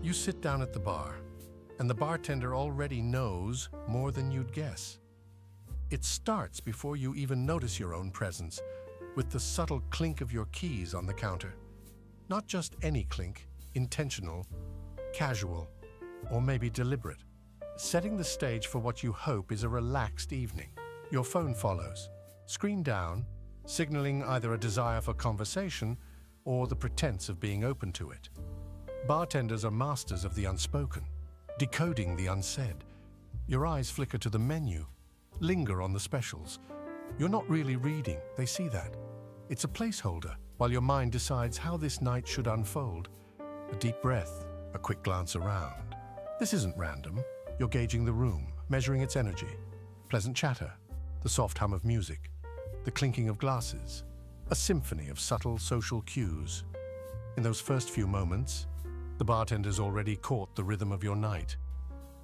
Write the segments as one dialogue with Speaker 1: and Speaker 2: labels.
Speaker 1: You sit down at the bar, and the bartender already knows more than you'd guess. It starts before you even notice your own presence, with the subtle clink of your keys on the counter. Not just any clink, intentional, casual, or maybe deliberate, setting the stage for what you hope is a relaxed evening. Your phone follows, screen down, signaling either a desire for conversation or the pretense of being open to it. Bartenders are masters of the unspoken, decoding the unsaid. Your eyes flicker to the menu, linger on the specials. You're not really reading, they see that. It's a placeholder, while your mind decides how this night should unfold. A deep breath, a quick glance around. This isn't random. You're gauging the room, measuring its energy. Pleasant chatter, the soft hum of music, the clinking of glasses, a symphony of subtle social cues. In those first few moments, the bartender's already caught the rhythm of your night.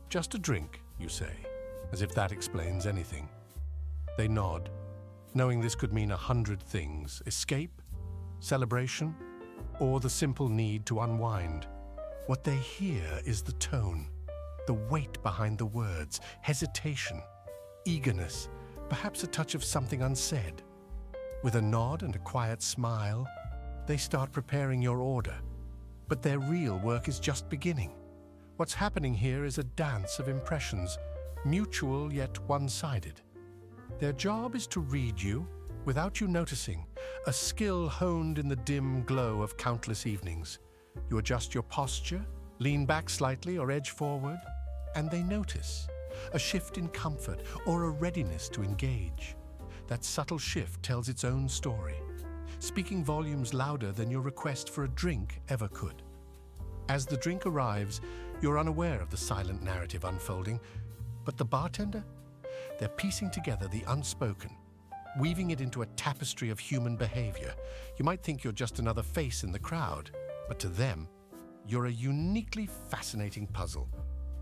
Speaker 1: Just a drink, you say, as if that explains anything. They nod, knowing this could mean 100 things: escape, celebration, or the simple need to unwind. What they hear is the tone, the weight behind the words, hesitation, eagerness, perhaps a touch of something unsaid. With a nod and a quiet smile, they start preparing your order. But their real work is just beginning. What's happening here is a dance of impressions, mutual yet one-sided. Their job is to read you without you noticing, a skill honed in the dim glow of countless evenings. You adjust your posture, lean back slightly or edge forward, and they notice a shift in comfort or a readiness to engage. That subtle shift tells its own story, speaking volumes louder than your request for a drink ever could. As the drink arrives, you're unaware of the silent narrative unfolding, but the bartender? They're piecing together the unspoken, weaving it into a tapestry of human behavior. You might think you're just another face in the crowd, but to them, you're a uniquely fascinating puzzle.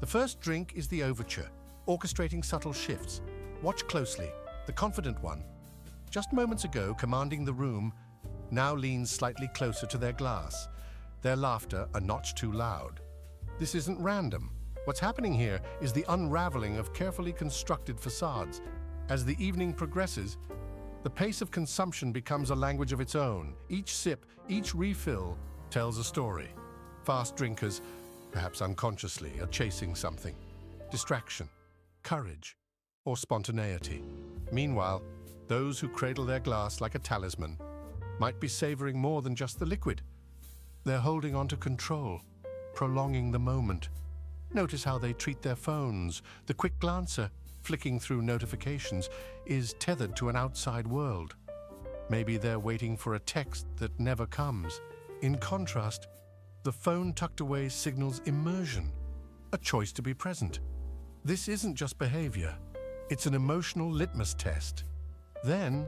Speaker 1: The first drink is the overture, orchestrating subtle shifts. Watch closely. The confident one, just moments ago commanding the room, now leans slightly closer to their glass, their laughter a notch too loud. This isn't random. What's happening here is the unraveling of carefully constructed facades. As the evening progresses, the pace of consumption becomes a language of its own. Each sip, each refill tells a story. Fast drinkers, perhaps unconsciously, are chasing something: distraction, courage, or spontaneity. Meanwhile, those who cradle their glass like a talisman might be savoring more than just the liquid. They're holding on to control, prolonging the moment. Notice how they treat their phones. The quick glancer, flicking through notifications, is tethered to an outside world. Maybe they're waiting for a text that never comes. In contrast, the phone tucked away signals immersion, a choice to be present. This isn't just behavior. It's an emotional litmus test. Then,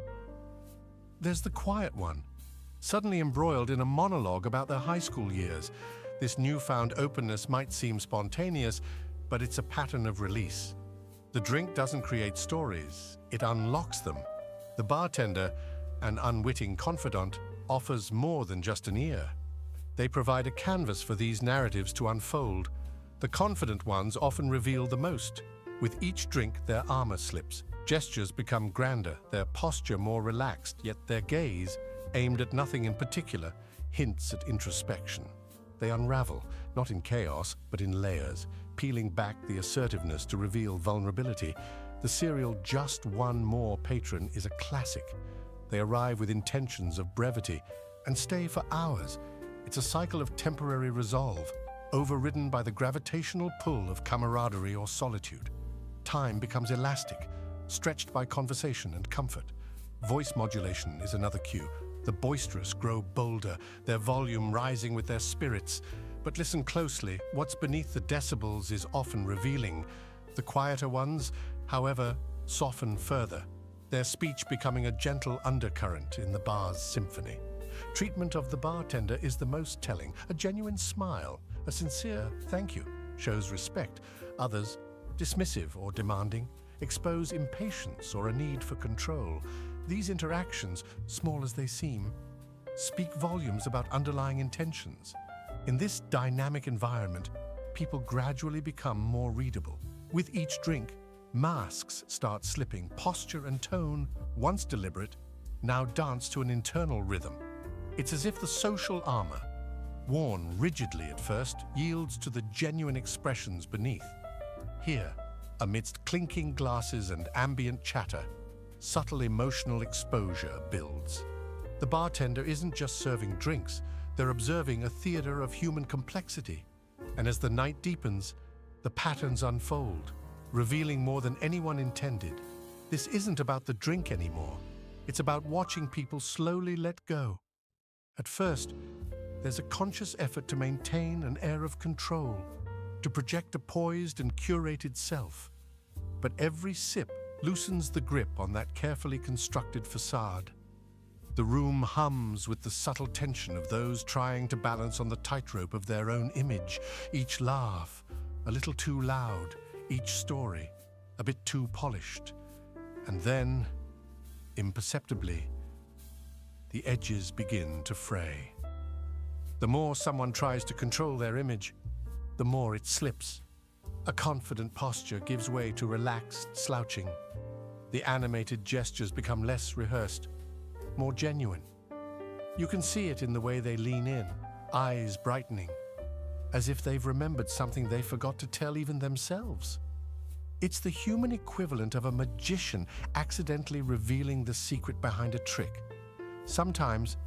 Speaker 1: there's the quiet one, suddenly embroiled in a monologue about their high school years. This newfound openness might seem spontaneous, but it's a pattern of release. The drink doesn't create stories, it unlocks them. The bartender, an unwitting confidant, offers more than just an ear. They provide a canvas for these narratives to unfold. The confident ones often reveal the most. With each drink, their armor slips. Gestures become grander, their posture more relaxed, yet their gaze, aimed at nothing in particular, hints at introspection. They unravel, not in chaos, but in layers, peeling back the assertiveness to reveal vulnerability. The serial "Just One More" patron is a classic. They arrive with intentions of brevity and stay for hours. It's a cycle of temporary resolve, overridden by the gravitational pull of camaraderie or solitude. Time becomes elastic, stretched by conversation and comfort. Voice modulation is another cue. The boisterous grow bolder, their volume rising with their spirits. But listen closely, what's beneath the decibels is often revealing. The quieter ones, however, soften further, their speech becoming a gentle undercurrent in the bar's symphony. Treatment of the bartender is the most telling. A genuine smile, a sincere thank you, shows respect. Others, dismissive or demanding, expose impatience or a need for control. These interactions, small as they seem, speak volumes about underlying intentions. In this dynamic environment, people gradually become more readable. With each drink, masks start slipping. Posture and tone, once deliberate, now dance to an internal rhythm. It's as if the social armor, worn rigidly at first, yields to the genuine expressions beneath. Here, amidst clinking glasses and ambient chatter, subtle emotional exposure builds. The bartender isn't just serving drinks, they're observing a theater of human complexity. And as the night deepens, the patterns unfold, revealing more than anyone intended. This isn't about the drink anymore. It's about watching people slowly let go. At first, there's a conscious effort to maintain an air of control, to project a poised and curated self. But every sip loosens the grip on that carefully constructed facade. The room hums with the subtle tension of those trying to balance on the tightrope of their own image. Each laugh, a little too loud, each story, a bit too polished. And then, imperceptibly, the edges begin to fray. The more someone tries to control their image, the more it slips. A confident posture gives way to relaxed slouching. The animated gestures become less rehearsed, more genuine. You can see it in the way they lean in, eyes brightening, as if they've remembered something they forgot to tell even themselves. It's the human equivalent of a magician accidentally revealing the secret behind a trick. Sometimes,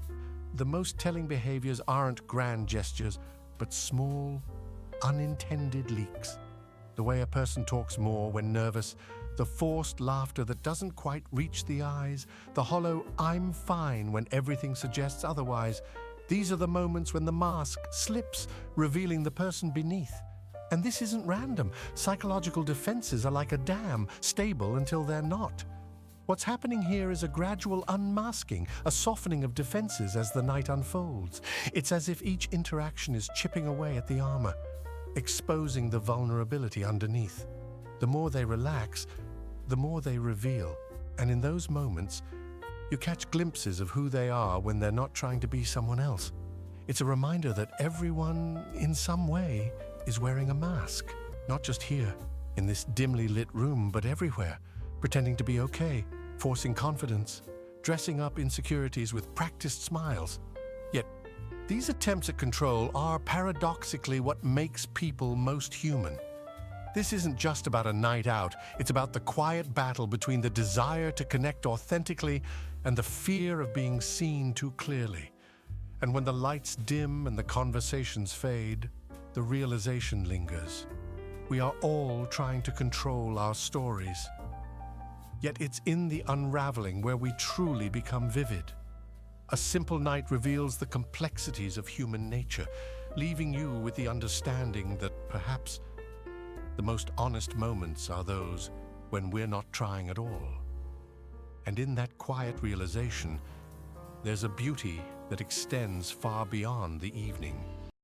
Speaker 1: the most telling behaviors aren't grand gestures, but small, unintended leaks. The way a person talks more when nervous, the forced laughter that doesn't quite reach the eyes, the hollow "I'm fine" when everything suggests otherwise. These are the moments when the mask slips, revealing the person beneath. And this isn't random. Psychological defenses are like a dam, stable until they're not. What's happening here is a gradual unmasking, a softening of defenses as the night unfolds. It's as if each interaction is chipping away at the armor, exposing the vulnerability underneath. The more they relax, the more they reveal. And in those moments, you catch glimpses of who they are when they're not trying to be someone else. It's a reminder that everyone, in some way, is wearing a mask. Not just here, in this dimly lit room, but everywhere, pretending to be okay, forcing confidence, dressing up insecurities with practiced smiles. Yet, these attempts at control are paradoxically what makes people most human. This isn't just about a night out, it's about the quiet battle between the desire to connect authentically and the fear of being seen too clearly. And when the lights dim and the conversations fade, the realization lingers. We are all trying to control our stories. Yet it's in the unraveling where we truly become vivid. A simple night reveals the complexities of human nature, leaving you with the understanding that perhaps the most honest moments are those when we're not trying at all. And in that quiet realization, there's a beauty that extends far beyond the evening.